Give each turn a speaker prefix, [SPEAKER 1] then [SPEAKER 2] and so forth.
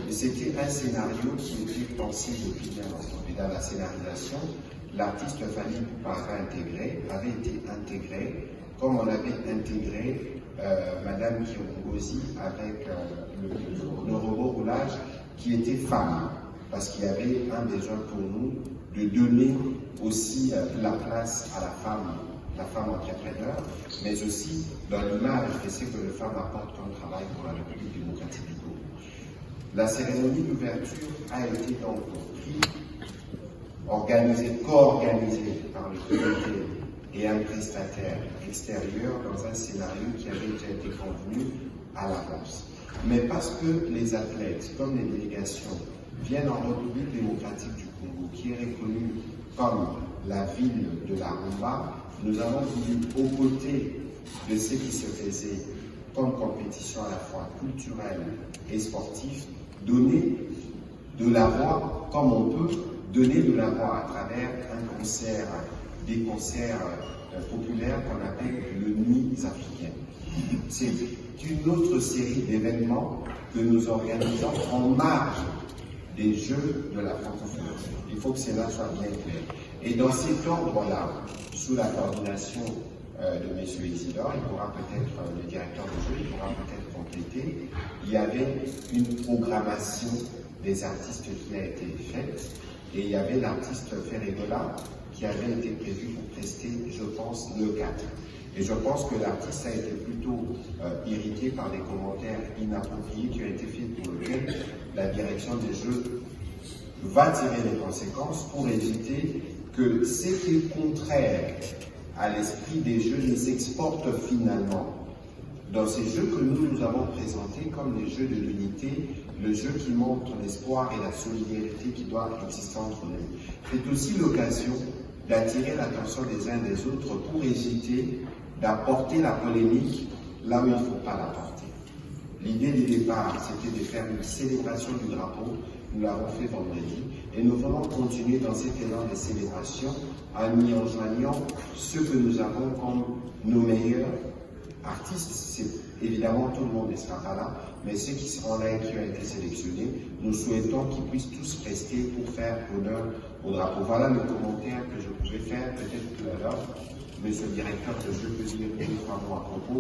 [SPEAKER 1] Et c'était un scénario qui était pensé depuis bien longtemps. Et dans la scénarisation, l'artiste Fanny Bouppara avait été intégré, comme on avait intégré Madame Kirongozi avec le robot roulage qui était femme, parce qu'il y avait un besoin pour nous de donner aussi la place à la femme entrepreneur, mais aussi dans l'image de ce que les femmes apportent comme travail pour la République démocratique du Congo. La cérémonie d'ouverture a été donc co-organisée par le comité et un prestataire extérieur dans un scénario qui avait déjà été convenu à l'avance. Mais parce que les athlètes, comme les délégations, viennent en République démocratique du Congo, qui est reconnue comme la ville de la rumba, nous avons voulu, aux côtés de ce qui se faisait comme compétition à la fois culturelle et sportive, donner de la voix comme on peut donner de la voix à travers des concerts populaires qu'on appelle le Nuits africaines. C'est une autre série d'événements que nous organisons en marge des Jeux de la francophonie. Il faut que cela soit bien clair. Et dans cet ordre-là, sous la coordination de M. Isidore, il pourra peut-être, le directeur du jeu, il pourra peut-être compléter, il y avait une programmation des artistes qui a été faite, et il y avait l'artiste Ferregola qui avait été prévu pour prester, je pense, le 4. Et je pense que l'artiste a été plutôt irrité par des commentaires inappropriés qui ont été faits, pour lesquels la direction des Jeux va tirer les conséquences pour éviter que ce qui est contraire à l'esprit des Jeux les exporte finalement dans ces Jeux que nous avons présentés comme les Jeux de l'unité, le jeu qui montre l'espoir et la solidarité qui doivent exister entre nous. C'est aussi l'occasion d'attirer l'attention des uns des autres pour éviter d'apporter la polémique là où il ne faut pas l'apporter. L'idée du départ, c'était de faire une célébration du drapeau. Nous l'avons fait vendredi et nous voulons continuer dans cet élan de célébration en y enjoignant ceux que nous avons comme nos meilleurs artistes. Évidemment, tout le monde ne sera pas là, mais ceux qui seront là et qui ont été sélectionnés, nous souhaitons qu'ils puissent tous rester pour faire honneur au drapeau. Voilà le commentaire que je pouvais faire, peut-être tout à l'heure. Monsieur le directeur, je peux dire 2 ou 3 mots à propos.